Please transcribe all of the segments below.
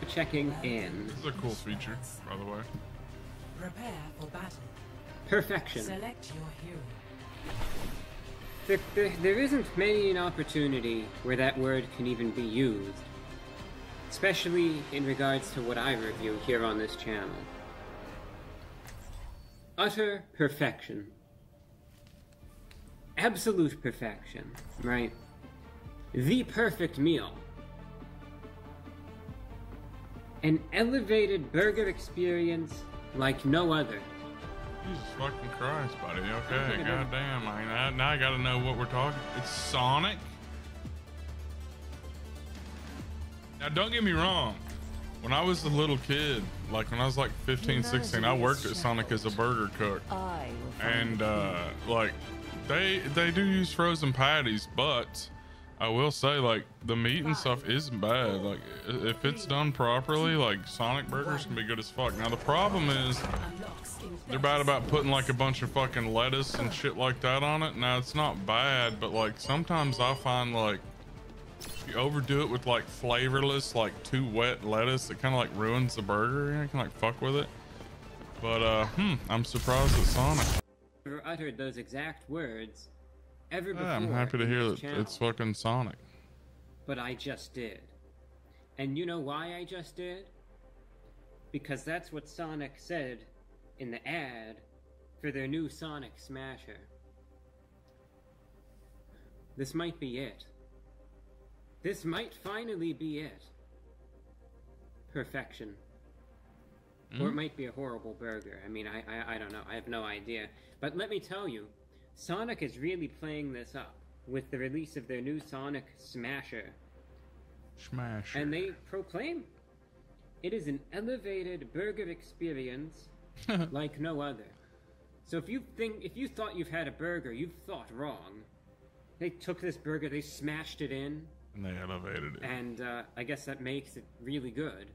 Checking in. This is a cool feature, by the way. Prepare for battle. Perfection. Select your hero. There isn't many an opportunity where that word can even be used. Especially in regards to what I review here on this channel. Utter perfection. Absolute perfection, right? The perfect meal. An elevated burger experience like no other. Jesus fucking Christ, buddy. Okay, goddamn. Now I gotta know what we're talking. It's Sonic? Now, don't get me wrong. When I was a little kid, like when I was like 15, 16, I worked at Sonic as a burger cook. And, like, they do use frozen patties, but I will say, like, the meat and stuff isn't bad. Like, if it's done properly, like, Sonic burgers can be good as fuck. Now, the problem is they're bad about putting, like, a bunch of fucking lettuce and shit like that on it. Now, it's not bad, but, like, sometimes I find, like, you overdo it with, like, flavorless, like, too wet lettuce, it kind of, like, ruins the burger. You can, like, fuck with it. But, I'm surprised at Sonic. Never uttered those exact words ever before. Yeah, I'm happy to hear that channel. it's fucking Sonic. But I just did. And you know why I just did? Because that's what Sonic said in the ad for their new Sonic Smasher. This might be it. This might finally be it. Perfection. Or it might be a horrible burger. I mean, I don't know. I have no idea. But let me tell you, Sonic is really playing this up with the release of their new Sonic Smasher. Smasher. And they proclaim it is an elevated burger experience like no other. So if you thought you've had a burger, you've thought wrong. They took this burger, they smashed it in. And they elevated it. And I guess that makes it really good.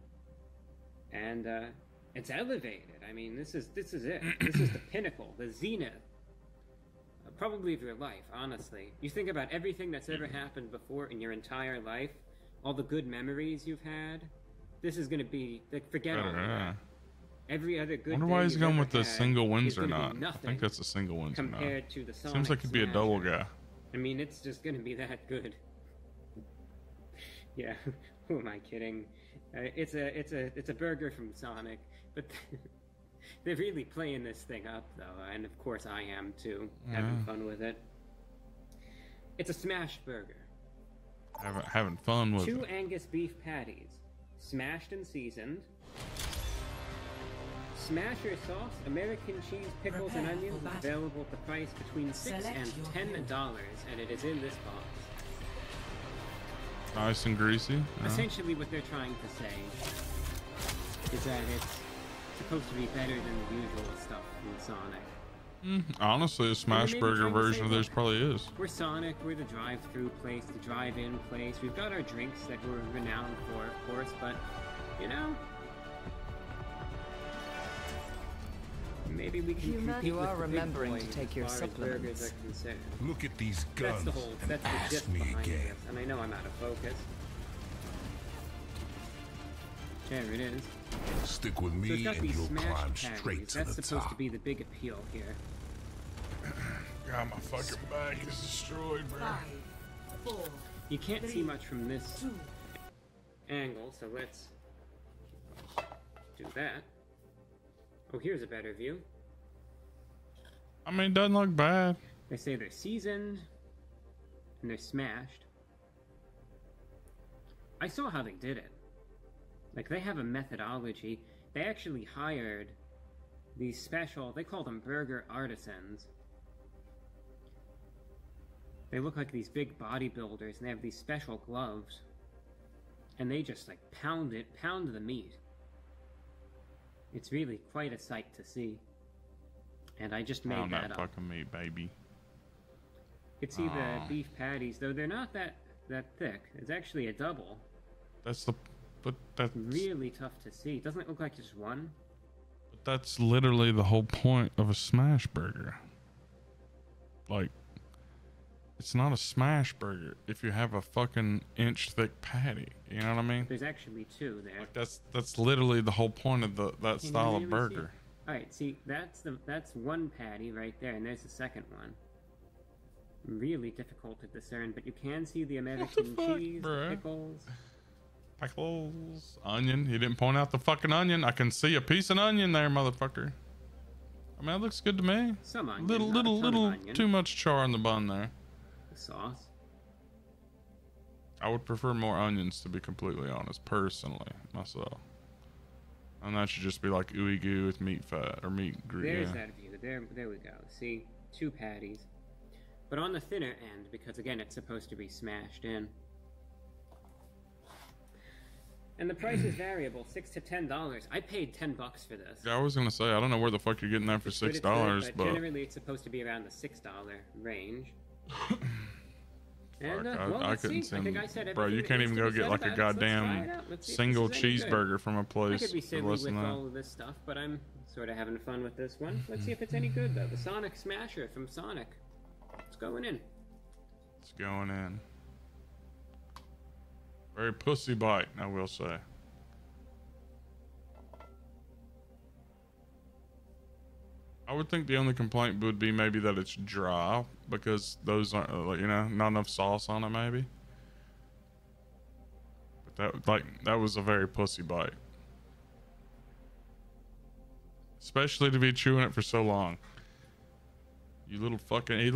And it's elevated. I mean, this is it. This is the pinnacle, the zenith, probably of your life. Honestly, you think about everything that's ever happened before in your entire life, all the good memories you've had. This is gonna be like forget all that. Every other good. I wonder why he's going with the single wins or not. I think that's a single wins or not. Compared to the Sonic Seems like it'd be a double guy. I mean, it's just gonna be that good. Yeah, who am I kidding? It's a burger from Sonic, but they're really playing this thing up, though, and of course I am too, having fun with it. It's a smashed burger. Having fun with 2 it. Angus beef patties, smashed and seasoned. Smasher sauce, American cheese, pickles, and onions is available at the price between $6 and $10, and it is in this box. Nice and greasy. Essentially what they're trying to say is that it's supposed to be better than the usual stuff from Sonic. Honestly, a smash burger version of theirs probably is. We're Sonic, we're the drive-through place, the drive-in place. We've got our drinks that we're renowned for, of course, but, you know, maybe we can compete You with are the big remembering boys to take as your far as supplements. burgers are concerned. Look at these guns That's the and gist ask me behind again. this, and I know I'm out of focus. There it is. Stick with So it's me got and these you'll smashed climb patties. straight to That's the supposed to top. be the big appeal here. God, my fucking back is destroyed, bro. 5, 4, You can't see 3, much from this 2. angle, so let's do that. Oh, here's a better view. I mean, it doesn't look bad. They say they're seasoned and they're smashed. I saw how they did it. Like, they have a methodology. They actually hired these special, they call them burger artisans. They look like these big bodybuilders, and they have these special gloves. And they just, like, pound the meat. It's really quite a sight to see. And I just made Pound that that up. fucking meat, baby. You can see the beef patties, though they're not that thick. It's actually a double. But that's Really tough to see. Doesn't it look like just one? But that's literally the whole point of a smash burger. Like, It's not a smash burger if you have a fucking inch thick patty. You know what I mean? There's actually two there. Like that's literally the whole point of that Can you style really of burger. All right, see, that's one patty right there, and there's the second one. Really difficult to discern, but you can see the American fuck, cheese, bruh? pickles. Pickles, onion. He didn't point out the fucking onion. I can see a piece of onion there, motherfucker. I mean, it looks good to me. Some onion, Little not a ton of onion. too much char in the bun there. The sauce. I would prefer more onions, to be completely honest, personally, myself. And that should just be like ooey goo with meat fat or meat grease. There's Yeah. that view. There we go. See, two patties, but on the thinner end because again, it's supposed to be smashed in. And the price is variable, $6 to $10. I paid $10 for this. Yeah, I was gonna say I don't know where the fuck you're getting that for $6, but but generally it's supposed to be around the $6 range. And well, I let's couldn't see. I think I said bro, you everything that can't needs even to go be get said like a about it, so let's try goddamn it out. Let's see if single this is any good. cheeseburger from a I place could be for silly less with than that. all of this stuff, but I'm sort of having fun with this one. Let's see if it's any good though. The Sonic Smasher from Sonic. It's going in. It's going in. Very pussy bite, I will say. I would think the only complaint would be maybe that it's dry because those aren't, you know, not enough sauce on it maybe. But that was a very pussy bite. Especially to be chewing it for so long. You little fucking, he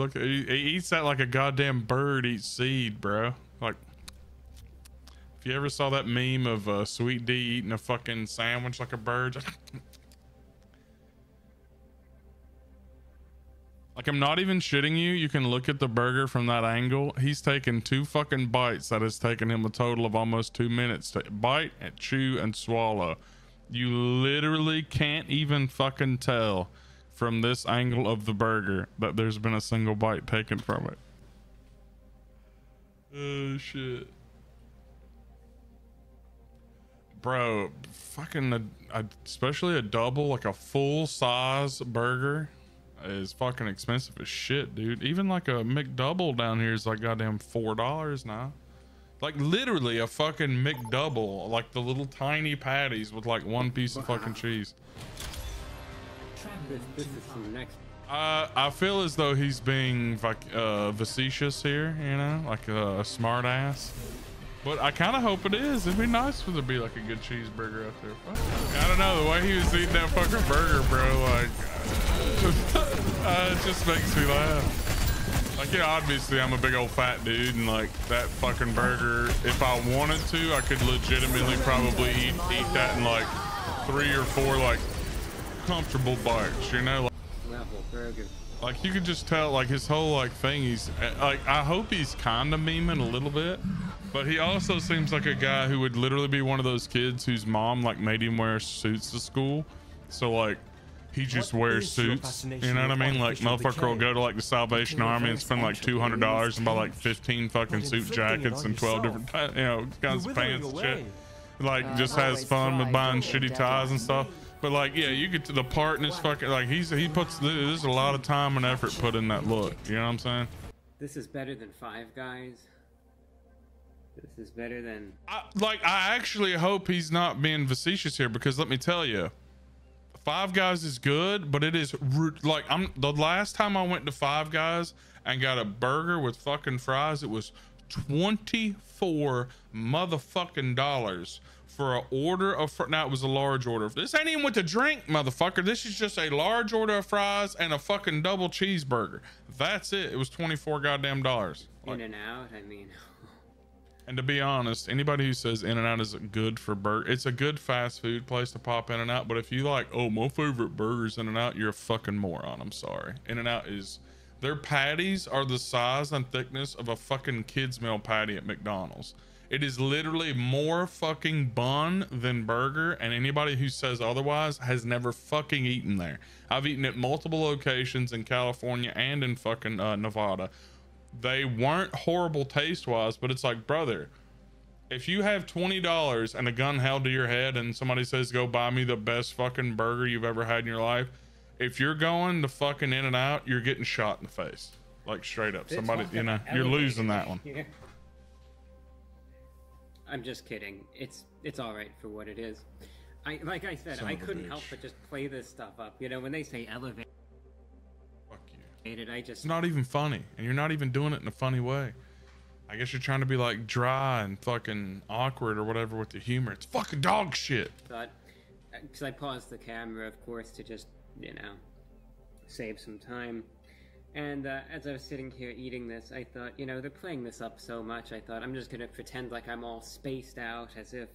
eats that like a goddamn bird eats seed, bro. Like, if you ever saw that meme of Sweet Dee eating a fucking sandwich like a bird. Like, I'm not even shitting you. You can look at the burger from that angle. He's taken 2 fucking bites that has taken him a total of almost 2 minutes to bite and chew and swallow. You literally can't even fucking tell from this angle of the burger that there's been a single bite taken from it. Oh shit. Bro, fucking especially a double, like a full size burger is fucking expensive as shit, dude. Even like a McDouble down here is like goddamn $4 now. Like literally a fucking McDouble, like the little tiny patties with like 1 piece of fucking cheese. This is some next. I feel as though he's being like facetious here, you know, like a smart ass. But I kind of hope it is. It'd be nice for there to be like a good cheeseburger out there. I don't know, the way he was eating that fucking burger, bro, like it just makes me laugh. Like, yeah, obviously I'm a big old fat dude, and like that fucking burger, if I wanted to, I could legitimately probably eat that in like 3 or 4 like comfortable bites, you know? Level burger. Like you could just tell, like his whole like thing, he's like, I hope he's kind of memeing a little bit, but he also seems like a guy who would literally be one of those kids whose mom like made him wear suits to school. So like he just wears suits, you know what I mean? Like motherfucker will go to like the Salvation Army and spend like $200 and buy like 15 fucking suit jackets and 12 different you know, kinds of pants and shit. Like just has fun with buying shitty ties and stuff. But like, yeah, you get to the part in his fucking, like he puts, there's a lot of time and effort put in that look. You know what I'm saying? This is better than Five Guys. This is better than. I actually hope he's not being facetious here, because let me tell you, Five Guys is good, but it is like, the last time I went to Five Guys and got a burger with fucking fries, it was $24 motherfucking dollars for an order of now it was a large order. This ain't even with the drink, motherfucker. This is just a large order of fries and a fucking double cheeseburger. That's it. It was 24 goddamn dollars. In and Out, I mean. And to be honest, anybody who says In and Out is good for burger, it's a good fast food place to pop In and Out. But if you like, oh, my favorite burger's In and Out, you're a fucking moron. I'm sorry. In and Out is, their patties are the size and thickness of a fucking kids meal patty at McDonald's. It is literally more fucking bun than burger, and anybody who says otherwise has never fucking eaten there. I've eaten at multiple locations in California and in fucking Nevada. They weren't horrible taste-wise, but it's like, brother, if you have $20 and a gun held to your head and somebody says, go buy me the best fucking burger you've ever had in your life, if you're going to fucking In and Out, you're getting shot in the face. Like straight up, Let's somebody, talk you know, about you're elevated losing that one. here. I'm just kidding. It's all right for what it is. Like I said, Son I of a couldn't bitch. help but just play this stuff up. You know, when they say elevated, Fuck you. I just It's not even funny, and you're not even doing it in a funny way. I guess you're trying to be like dry and fucking awkward or whatever with the humor. It's fucking dog shit. thought, because I paused the camera, of course, to just, you know, save some time. And as I was sitting here eating this, I thought, you know, they're playing this up so much, I thought, I'm just gonna pretend like I'm all spaced out, as if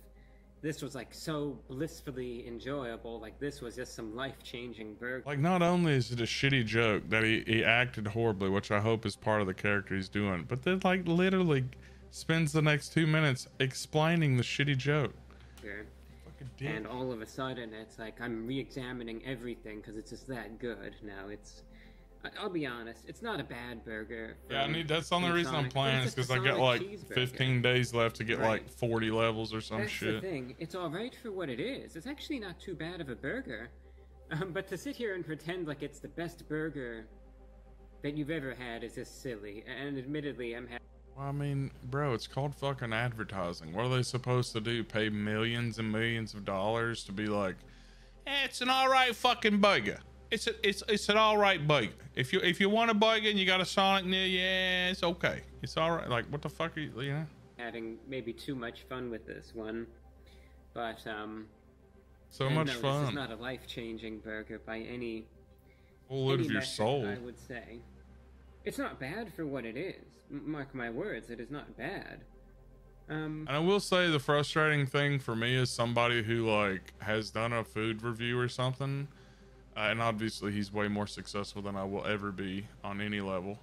this was, like, so blissfully enjoyable, like this was just some life-changing burger. Like, not only is it a shitty joke that he acted horribly, which I hope is part of the character he's doing, but then, like, literally spends the next 2 minutes explaining the shitty joke. Fucking dick. And all of a sudden, it's like I'm re-examining everything because it's just that good. Now, I'll be honest, it's not a bad burger. Yeah, that's the only from reason I'm Sonic, playing but is it's because just I a got solid like cheeseburger. 15 days left to get Right. like 40 levels or some That's shit. the thing. It's all right for what it is. It's actually not too bad of a burger. But to sit here and pretend like it's the best burger that you've ever had is just silly. And admittedly, I'm happy. Well, I mean, bro, it's called fucking advertising. What are they supposed to do? Pay millions and millions of dollars to be like, it's an all right fucking burger. It's an all right burger. If you want a burger and you got a Sonic near you, yeah, it's okay. It's all right. Like, what the fuck are you know? Having maybe too much fun with this one. But, So and much no, this is fun. not a life-changing burger by any Full of any your metric, soul. I would say. It's not bad for what it is. Mark my words, it is not bad. And I will say the frustrating thing for me is somebody who like has done a food review or something, and obviously he's way more successful than I will ever be on any level.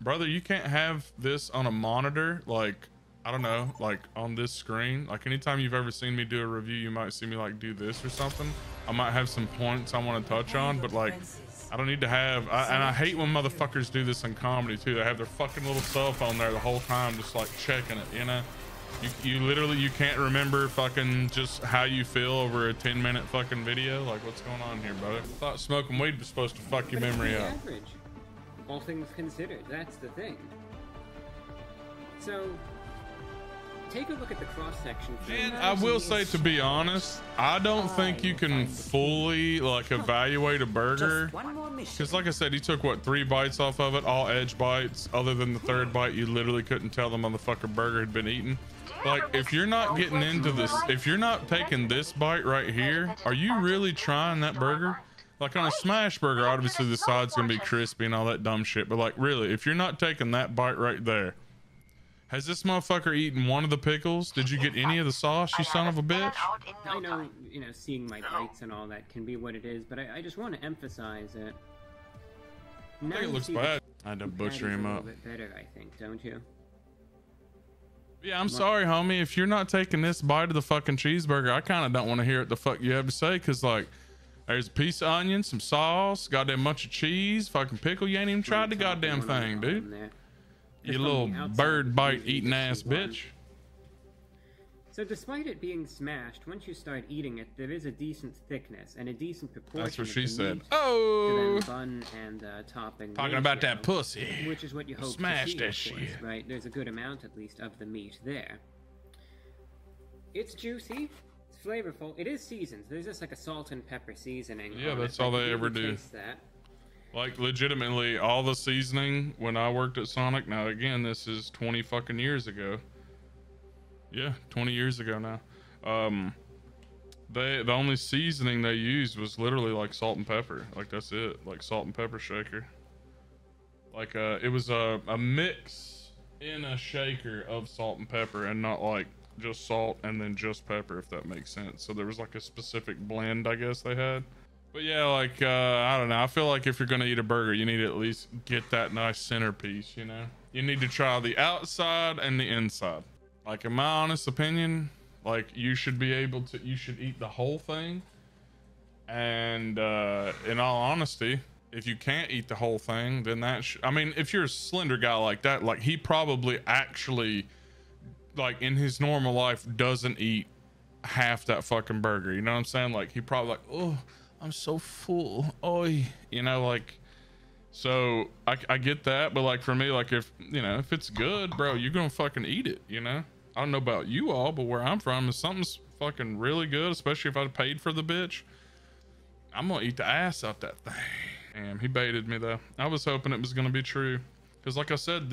Brother, you can't have this on a monitor, like, I don't know, like on this screen. Like anytime you've ever seen me do a review, you might see me like do this or something. I might have some points I want to touch on, but like I don't need to have, and I hate when motherfuckers do this in comedy too. They have their fucking little cell phone there the whole time, just like checking it, you know? You literally, you can't remember fucking just how you feel over a 10-minute fucking video. Like, what's going on here, brother? I thought smoking weed was supposed to fuck your But it's memory pretty up. average, all things considered. That's the thing. So, take a look at the cross section. And I will say, to be honest, I don't think you can fully like evaluate a burger, because like I said, he took what, 3 bites off of it, all edge bites. Other than the 3rd bite, you literally couldn't tell the motherfucker burger had been eaten. Like, if you're not getting into this, if you're not taking this bite right here, are you really trying that burger? Like on a smash burger, obviously the side's gonna be crispy and all that dumb shit, but like really, if you're not taking that bite right there, has this motherfucker eaten one of the pickles? Did you get any of the sauce, you son of a bitch? I know, you know, seeing my bites and all that can be what it is, but I just want to emphasize it. I Now think it you looks see bad. I had to the butcher patty's him a up. little bit better, I think, don't you? Yeah, I'm sorry, homie. If you're not taking this bite of the fucking cheeseburger, I kind of don't want to hear what the fuck you have to say, because, like, there's a piece of onion, some sauce, goddamn bunch of cheese, fucking pickle. You ain't even tried the goddamn thing, dude. You little bird bite eating ass bitch. So despite it being smashed, once you start eating it, there is a decent thickness and a decent proportion. That's what of she the said. meat Oh! to then bun and topping. Talking about ratio, that pussy. which is what you hope Smash to see, that of course, shit. right? There's a good amount, at least, of the meat there. It's juicy. It's flavorful. It is seasoned. There's just like a salt and pepper seasoning. Yeah, on that's it. all Like, they you ever really do. taste that. Like, legitimately, all the seasoning when I worked at Sonic. Now, again, this is 20 fucking years ago. Yeah, 20 years ago now. The only seasoning they used was literally like salt and pepper. Like, that's it. Like salt and pepper shaker. Like, it was a mix in a shaker of salt and pepper, and not like just salt and then just pepper, if that makes sense. So there was like a specific blend, I guess they had. But yeah, like, I don't know. I feel like if you're gonna eat a burger, you need to at least get that nice centerpiece, you know? You need to try the outside and the inside. Like, in my honest opinion, like, you should be able to, you should eat the whole thing. And in all honesty, if you can't eat the whole thing, then I mean, if you're a slender guy like that, like, he probably actually, like, in his normal life, doesn't eat half that fucking burger. You know what I'm saying? Like, he probably like, oh, I'm so full. Oi. You know, like, So I get that, but like for me, like if if it's good, bro, you're gonna fucking eat it. I don't know about you all, but where I'm from, if something's fucking really good, especially if I paid for the bitch, I'm gonna eat the ass out that thing. Damn, he baited me though. I was hoping it was gonna be true, because like I said,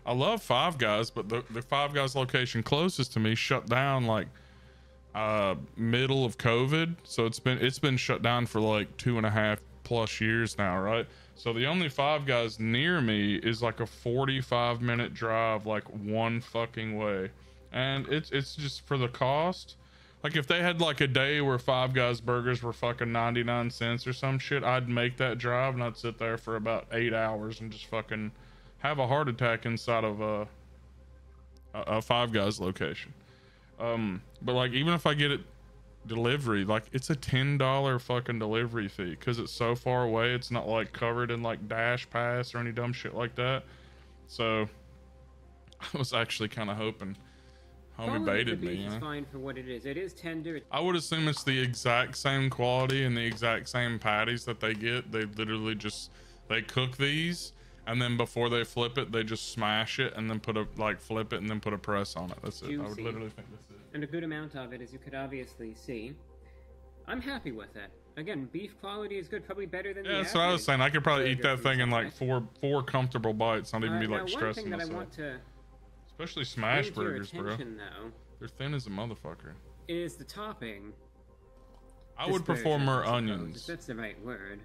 I love Five Guys, but the Five Guys location closest to me shut down like middle of COVID, so it's been shut down for like 2.5+ years now, right? So the only Five Guys near me is like a 45-minute drive, like one fucking way, and it's just for the cost. Like if they had like a day where Five Guys burgers were fucking 99 cents or some shit, I'd make that drive and I'd sit there for about 8 hours and just fucking have a heart attack inside of a Five Guys location. But like even if I get it delivery, like it's a $10 fucking delivery fee because it's so far away. It's not like covered in like Dash Pass or any dumb shit like that. So I was actually kind of hoping. Homie baited me, It's fine for what it is. It is tender. I would assume it's the exact same quality and the exact same patties that they get. They literally just they cook these, and then before they flip it, they just smash it and then flip it and then put a press on it. That's it. I would literally think that's it. And a good amount of it, as you could obviously see. I'm happy with it. Again, beef quality is good, probably better than the average. Yeah, that's what I was saying. I could probably eat that thing in like four comfortable bites, not even be like stressing myself. One thing that I want to especially smash burgers, bro. Though, they're thin as a motherfucker. Is the topping. I would prefer more onions. If that's the right word.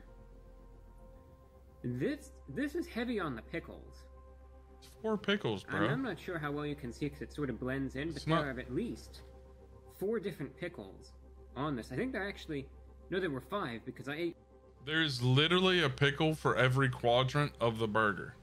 This is heavy on the pickles. It's 4 pickles, bro. I'm not sure how well you can see because it sort of blends in, but there are at least 4 different pickles on this. I think there were 5 because I ate. There's literally a pickle for every quadrant of the burger.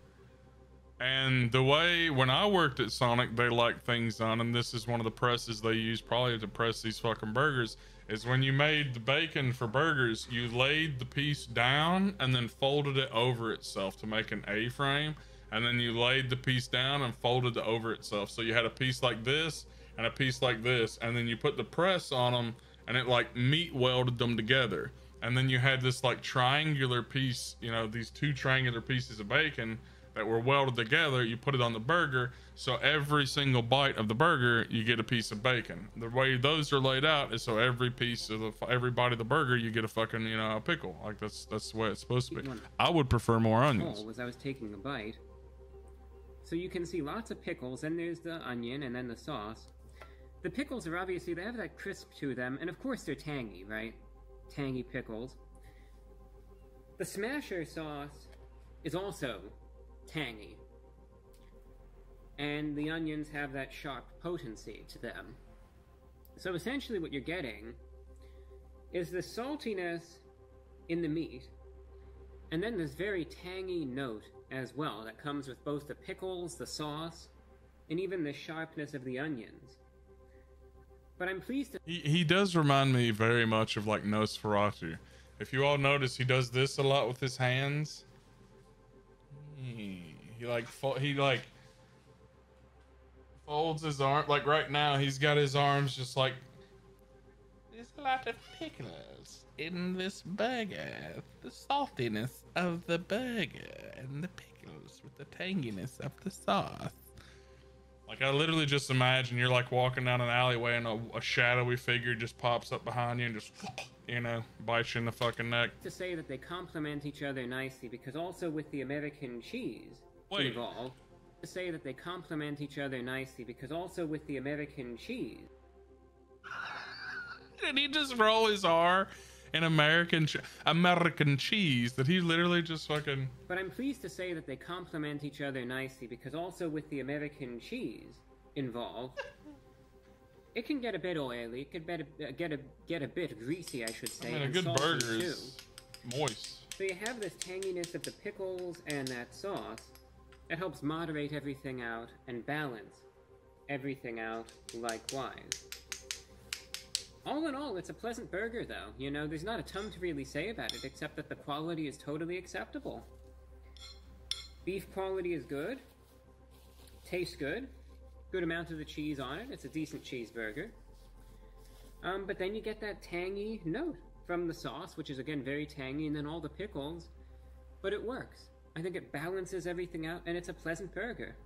And the way when I worked at Sonic, they like things done, and this is one of the presses they use probably to press these fucking burgers, is when you made the bacon for burgers, you laid the piece down and then folded it over itself to make an A-frame, and then you laid the piece down and folded it over itself. So you had a piece like this and a piece like this, and then you put the press on them and it like meat welded them together. And then you had this like triangular piece, these 2 triangular pieces of bacon that were welded together. You put it on the burger, so every single bite of the burger you get a piece of bacon. The way those are laid out is so every bite of the burger you get a fucking a pickle. Like that's the way it's supposed to be. I would prefer more onions. As I was taking a bite, so you can see lots of pickles, and there's the onion and then the sauce. The pickles are obviously, they have that crisp to them, and of course they're tangy, right? Tangy pickles. The smasher sauce is also tangy, and the onions have that sharp potency to them. So essentially what you're getting is the saltiness in the meat, and then this very tangy note as well that comes with both the pickles, the sauce, and even the sharpness of the onions. But I'm pleased to... He does remind me very much of like Nosferatu. If you all notice, he does this a lot with his hands. He folds his arm, like right now he's got his arms just like, there's a lot of pickles in this burger, the saltiness of the burger and the pickles with the tanginess of the sauce. Like I literally just imagine you're like walking down an alleyway and a shadowy figure just pops up behind you and just bites you in the fucking neck. To say that they complement each other nicely, because also with the American cheese involved. To say that they complement each other nicely, because also with the American cheese. Did he just roll his R in American cheese? That he literally just fucking... But I'm pleased to say that they complement each other nicely, because also with the American cheese involved, it can get a bit oily. It could get a bit greasy, I should say. I mean, a good burger is moist. So you have this tanginess of the pickles and that sauce that helps moderate everything out and balance everything out likewise. All in all, it's a pleasant burger, though. There's not a ton to really say about it, except that the quality is totally acceptable. Beef quality is good. Tastes good. Good amount of the cheese on it. It's a decent cheeseburger. But then you get that tangy note from the sauce, which is, again, very tangy, and then all the pickles but it works. I think it balances everything out, and it's a pleasant burger.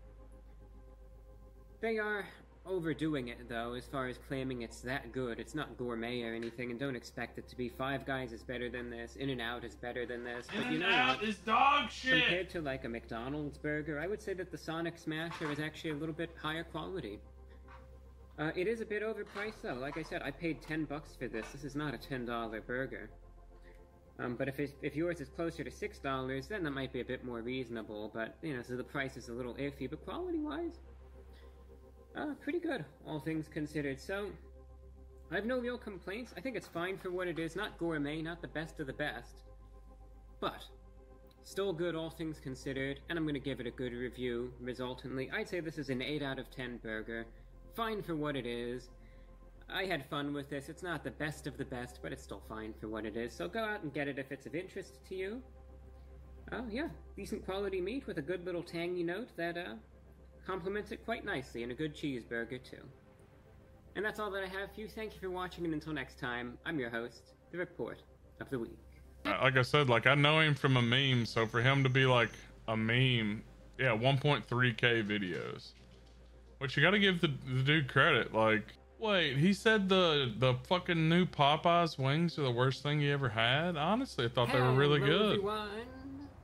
They are overdoing it, though, as far as claiming it's that good. It's not gourmet or anything, and don't expect it to be. Five Guys is better than this. In-N-Out is better than this. But you know what? is dog shit. Compared to like a McDonald's burger, I would say that the Sonic Smasher is actually a little bit higher quality. It is a bit overpriced, though. Like I said, I paid $10 for this. This is not a $10 burger. But if yours is closer to $6, then that might be a bit more reasonable. But, you know, so the price is a little iffy. But quality-wise, pretty good, all things considered. So, I have no real complaints. I think it's fine for what it is. Not gourmet, not the best of the best. But, still good, all things considered. And I'm going to give it a good review, resultantly. I'd say this is an 8 out of 10 burger. Fine for what it is. I had fun with this. It's not the best of the best, but it's still fine for what it is. So go out and get it if it's of interest to you. Yeah, decent quality meat with a good little tangy note that, complements it quite nicely, and a good cheeseburger, too. And that's all that I have for you. Thank you for watching, and until next time, I'm your host, The Report of the Week. Like I said, like, I know him from a meme, so for him to be like a meme, yeah, 1.3K videos. Which you gotta give the dude credit, like, wait, he said the fucking new Popeyes wings are the worst thing he ever had? Honestly, I thought they were really good. Everyone.